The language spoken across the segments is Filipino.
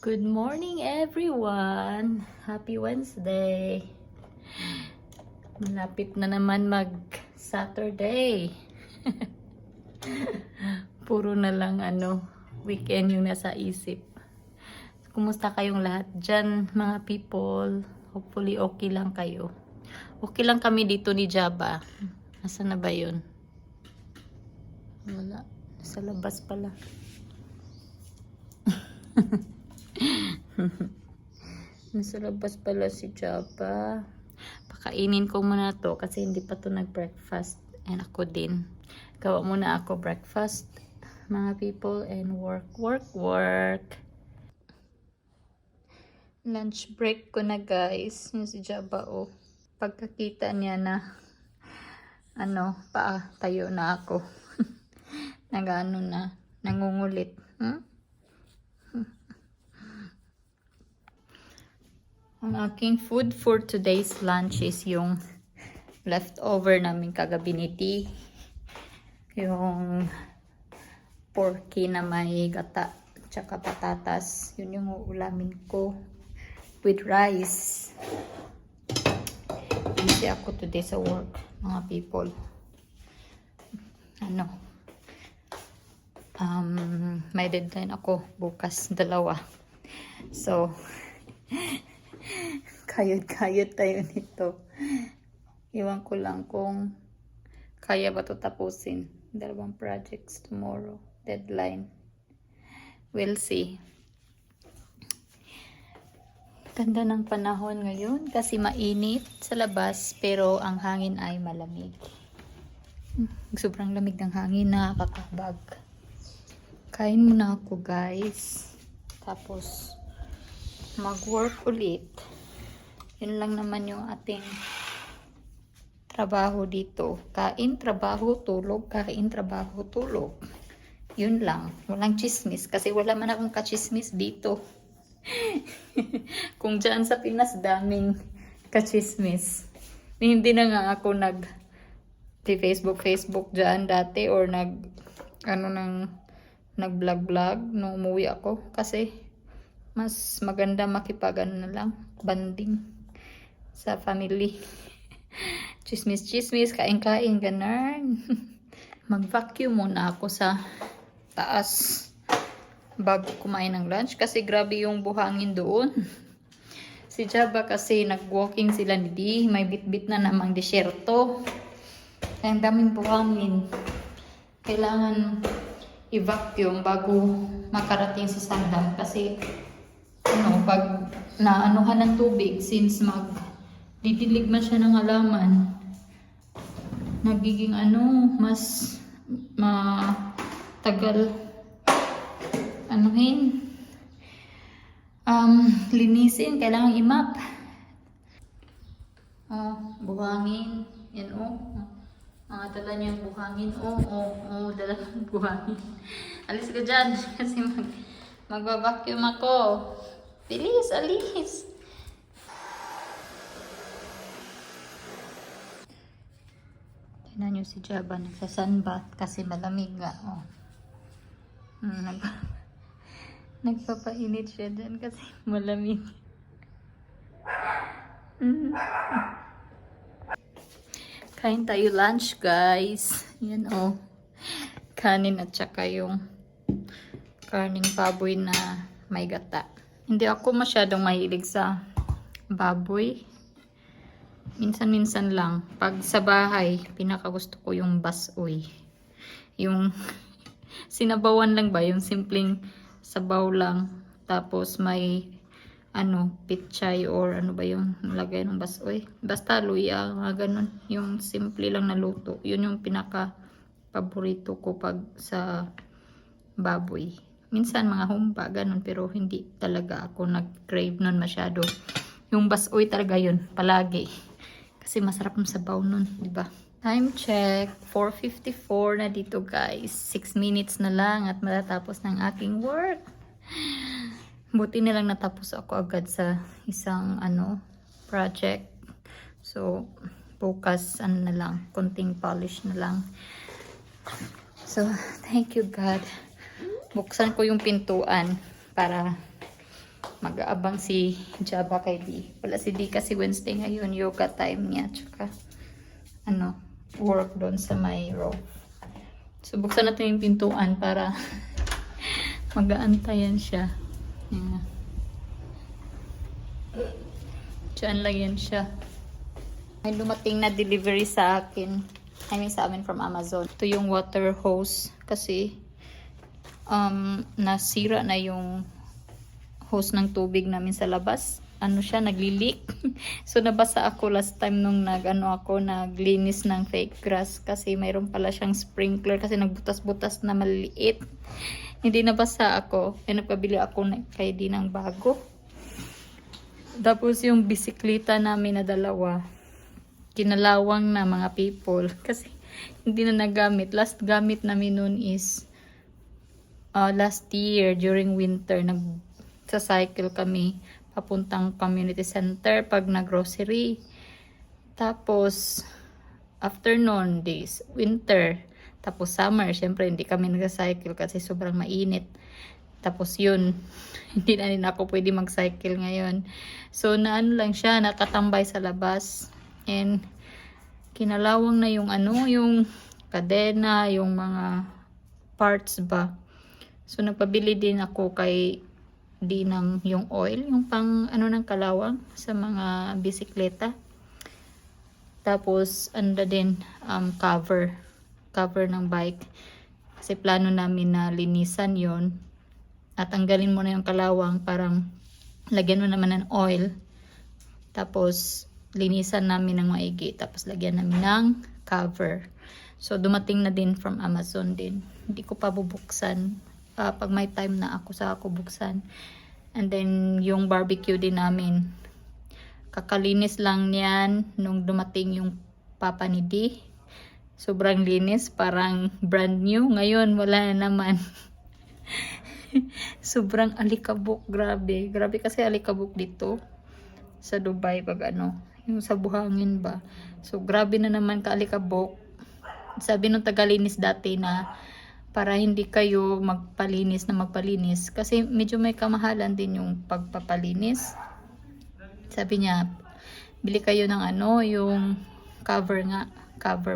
Good morning everyone! Happy Wednesday! Malapit na naman mag-Saturday. Puro na lang weekend yung nasa isip. Kumusta kayong lahat dyan mga people? Hopefully okay lang kayo. Okay lang kami dito ni Jaba. Nasaan na ba yun? Wala. Nasa labas pala. Nasa labas pala si Jaba. Pakainin ko muna to kasi hindi pa to nag-breakfast. And ako din. Gawa muna ako breakfast mga people and work. Lunch break ko na guys. Yung si Jaba Pagkakita niya na tayo na ako. Nangungulit. Ang aking food for today's lunch is yung leftover namin kagabi ni T. Yung porky na may gata tsaka patatas. Yun yung uulamin ko with rice. Busy ako today sa work, mga people. May deadline ako bukas 2. So, kayod tayo nito. Iwan ko lang kung kaya ba to tapusin. 2 projects tomorrow. Deadline. We'll see. Ganda ng panahon ngayon kasi mainit sa labas pero ang hangin ay malamig. Sobrang lamig ng hangin, nakakabag. Kain muna ako guys. Tapos mag-work ulit. Yun lang naman yung ating trabaho dito. Kain, trabaho, tulog. Kain, trabaho, tulog. Yun lang. Walang chismis. Kasi wala man akong kachismis dito. Kung dyan sa Pinas, daming kachismis. Hindi na nga ako Facebook dyan dati or nag-vlog nung umuwi ako. Kasi mas maganda makipag banding sa family. Chismis, kain, ganun. Mag-vacuum muna ako sa taas bago kumain ng lunch kasi grabe yung buhangin doon. Si Jaba kasi nag-walking sila ni Di, may bitbit na namang disyerto. Kaya ang daming buhangin. Kailangan i-vacuum bago makarating sa sandal kasi pag naanuhan ng tubig, since didilig man siya ng halaman, nagiging mas matagal linisin, kailangan i-map. Buhangin, yan dala niya buhangin. Dala ng buhangin. Alis ka dyan kasi magbabacuum ako. Bilis, alis. Tignan nyo si Jaba nagsasunbath kasi malamig nga. Nagpapainit siya dyan kasi malamig. Kain tayo lunch guys. Yan kanin at saka yung karning baboy na may gata. Hindi ako masyadong mahilig sa baboy. Minsan-minsan lang. Pag sa bahay, pinakagusto ko yung basoy. Yung sinabawan lang ba? Yung simpleng sabaw lang. Tapos may pichay or ano ba yung lagay ng basoy. Basta luya, ganun. Yung simple lang na luto. Yun yung pinaka-paborito ko pag sa baboy. Minsan mga humba, ganun. Pero hindi talaga ako nag-crave nun masyado. Yung basoy talaga yun, palagi. Kasi masarap ng sabaw nun, diba? Time check, 4:54 na dito guys. 6 minutes na lang at matatapos ng aking work. Buti na lang natapos ako agad sa isang project. So, focus na lang, konting polish na lang. So, thank you God. Buksan ko yung pintuan para mag-aabang si Jaba kay D. Wala si D kasi Wednesday ngayon, yoga time niya. Tsaka, work doon sa may row. So, buksan natin yung pintuan para mag-aantayan siya. Yan. Diyan lang yan siya. May dumating na delivery sa akin. Sa amin from Amazon. Ito yung water hose kasi nasira na yung hose ng tubig namin sa labas. Naglilik. So nabasa ako last time nung naglinis ng fake grass kasi mayroon pala siyang sprinkler kasi nagbutas-butas na maliit. Hindi nabasa ako. Nagpabili ako kay di ng bago. Tapos yung bisikleta namin na dalawa, kinalawang na mga people kasi hindi na nagamit. Last gamit namin noon is last year during winter. Nagsa-cycle kami papuntang community center pag nag-grocery. Tapos, afternoon days, winter. Tapos summer, syempre hindi kami nag-cycle kasi sobrang mainit. Tapos yun, hindi na rin ako pwede mag-cycle ngayon. So, lang siya, nakatambay sa labas. And, kinalawang na yung yung kadena, yung mga parts ba. So, nagpabili din ako kay ng yung oil, yung pang ng kalawang sa mga bisikleta. Tapos din cover ng bike kasi plano namin na linisan yon at tanggalin mo na yung kalawang, parang lagyan mo naman ng oil, tapos linisan namin ng maigi, tapos lagyan namin ng cover. So dumating na din from Amazon din, hindi ko pa bubuksan. Pag may time na ako buksan. And then, yung barbecue din namin. Kakalinis lang niyan nung dumating yung papa ni D. Sobrang linis, parang brand new. Ngayon, wala na naman. Sobrang alikabok, grabe. Grabe kasi alikabok dito sa Dubai pag yung sa buhangin ba. So, grabe na naman kaalikabok. Sabi nung tagalinis dati na para hindi kayo magpalinis kasi medyo may kamahalan din yung pagpapalinis. Sabi niya, bili kayo ng yung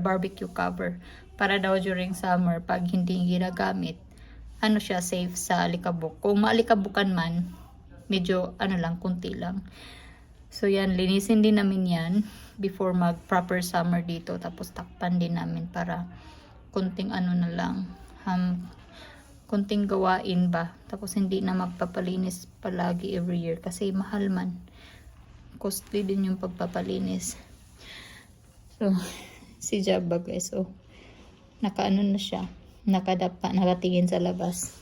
barbecue cover, para daw during summer pag hindi ginagamit, siya safe sa alikabok. Kung maalikabukan man, medyo lang, kunti lang. So yan, linisin din namin yan before mag proper summer dito, tapos takpan din namin para kunting na lang, kunting gawain ba, tapos hindi na magpapalinis palagi every year kasi mahal man, costly din yung pagpapalinis. So si Jabba guys, nakaano na siya, nakatingin sa labas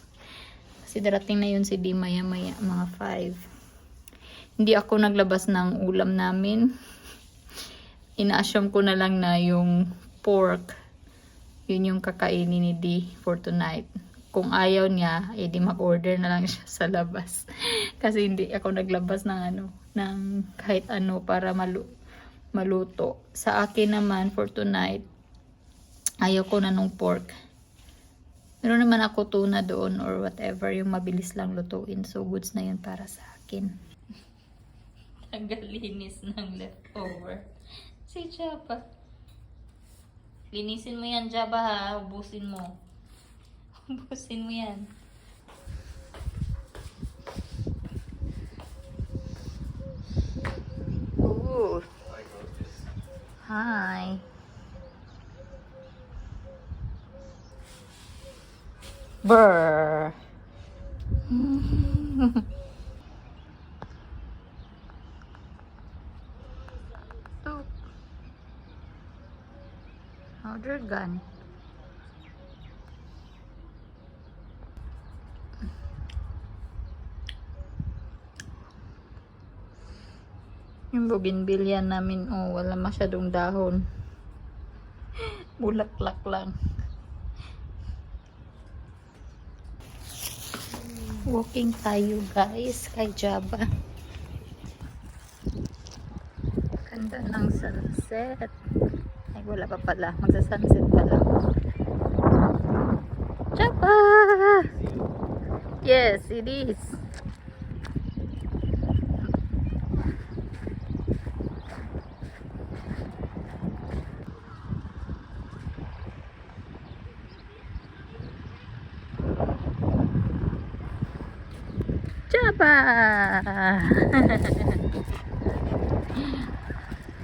kasi darating na yun si D maya mga 5. Hindi ako naglabas ng ulam namin, ina-assume ko na lang na yung pork yun yung kakainin ni D for tonight. Kung ayaw niya, di mag-order na lang siya sa labas. Kasi hindi ako naglabas ng ng kahit para maluto. Sa akin naman for tonight, ayaw ko na nung pork. Meron naman ako tuna doon or whatever, yung mabilis lang lutuin. So goods na yun para sa akin. Tagalinis ng leftover. Si Japa. Linisin mo yan, Jaba, ha? Ubusin mo. Ubusin mo yan. Ooh. Hi. Brr. Powder gun. Yung bougainvillea namin, wala masyadong dahon. Bulaklak lang. Walking tayo guys kay Jaba. Ganda ng sunset. Ay, wala pa pala. Magsa-sunset pa lang. Jaba! Yes, it is. Jaba!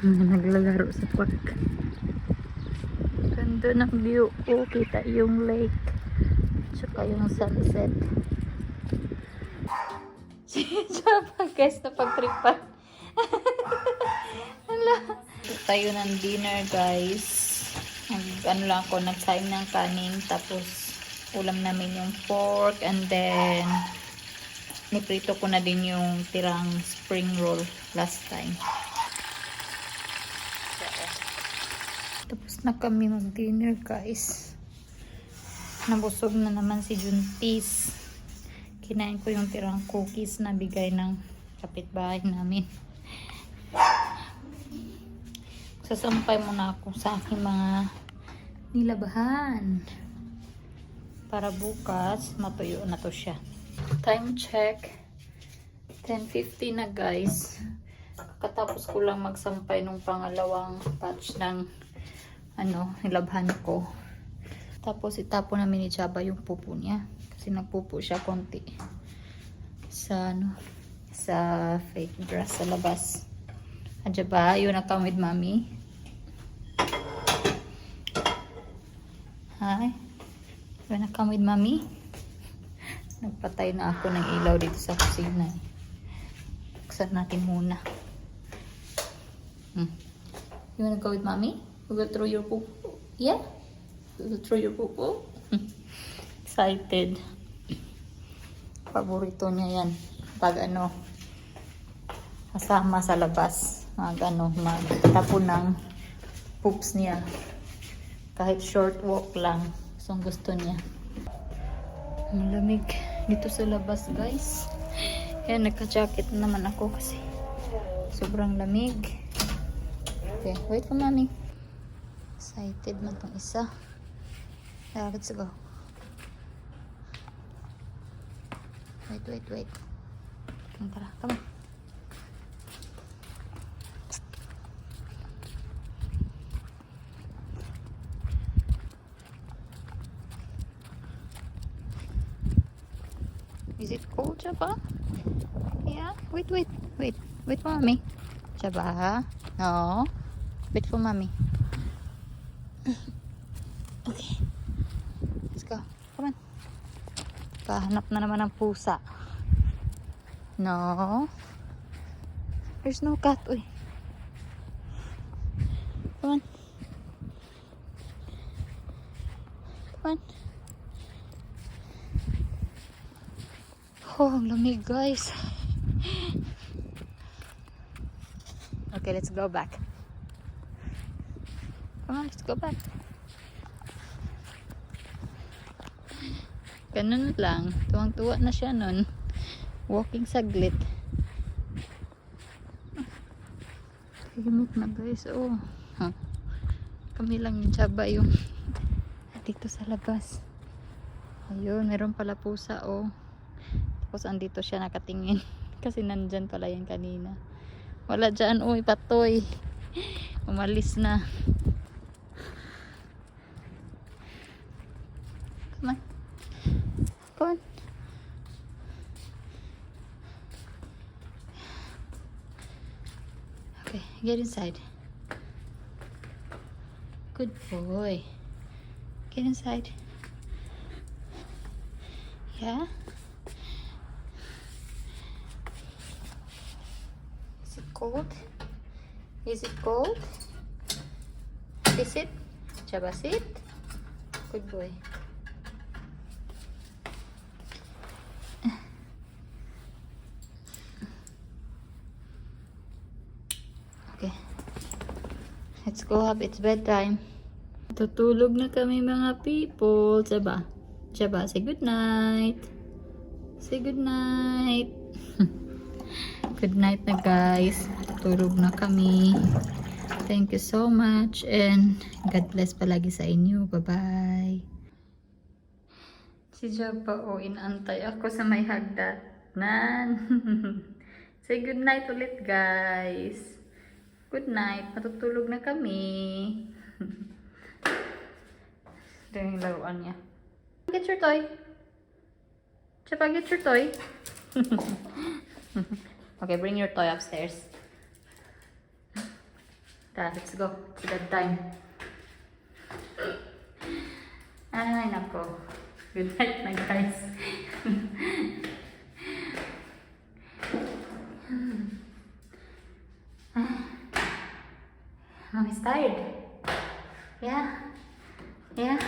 Naglalaro sa park. Ganda ng view. Oh, kita yung lake. Tsaka yung sunset. Si Jaba, guys, na pagtripan. Hala. Tayo ng dinner, guys. Ano lang ako, nagsaing ng kanin. Tapos, ulam namin yung pork. And then, niprito ko na din yung tirang spring roll last time. Tapos na kami mag-dinner, guys. Nabusog na naman si Juntis. Kinain ko yung tirang cookies na bigay ng kapitbahay namin. Sasampay muna ako sa aking mga nilabahan. Para bukas, matuyo na to siya. Time check. 10:50 na, guys. Katapos ko lang magsampay nung pangalawang batch ng nilabhan ko. Tapos itapon namin ni Jaba yung pupo niya. Kasi nagpupo siya konti. Sa fake grass sa labas. Jaba, you wanna come with mommy? Hi? You wanna come with mommy? Nagpatay na ako ng ilaw dito sa kusina. Buksan natin muna. You wanna go with mommy? We will throw your poop. Yeah? We will throw your poop. Excited. Paborito niya yan. Pag kasama sa labas. Magtapon ng poops niya. Kahit short walk lang. So, gusto niya. Malamig dito sa labas, guys. Kaya nagka-jacket naman ako kasi sobrang lamig. Okay, wait for mommy. Excited na itong isa. Yeah, let's go. Wait. Tara, come on. Is it cold, Jaba? Yeah? Wait for mommy. Jaba? No. Wait for mommy. Okay. Let's go. Come on. Kahanap na naman ng pusa. No. There's no cat. Uy. Come on. Come on. Oh, ang lamig, guys. Okay, let's go back. Come on, let's go back. Ganun lang. Tuwang-tuwa na siya nun. Walking saglit. Himot na, guys. Oh. Huh. Kami lang yung Jaba yung dito sa labas. Ayun, meron pala pusa, oh. Tapos andito siya nakatingin. Kasi nandyan pala yan kanina. Wala dyan, uy, patoy. Umalis na. Come on. Come on. Okay, get inside. Good boy. Get inside. Yeah? Is it cold? Is it cold? Is it? Jaba, sit. Good boy. Okay. Let's go up. It's bedtime. Tutulog na kami, mga people. Jaba. Jaba, say good night. Say good night. Good night na, guys. Tutulog na kami. Thank you so much and God bless palagi sa inyo. Bye-bye. Si Jaba, inantay ako sa may hagdanan. Say good night ulit, guys. Good night. Matutulog na kami. Ito yung laruan niya. Get your toy. Jaba, get your toy. Okay, bring your toy upstairs. Tara, let's go. It's bedtime. Ay, nako. Good night na, guys. Mommy's tired. Yeah. Yeah.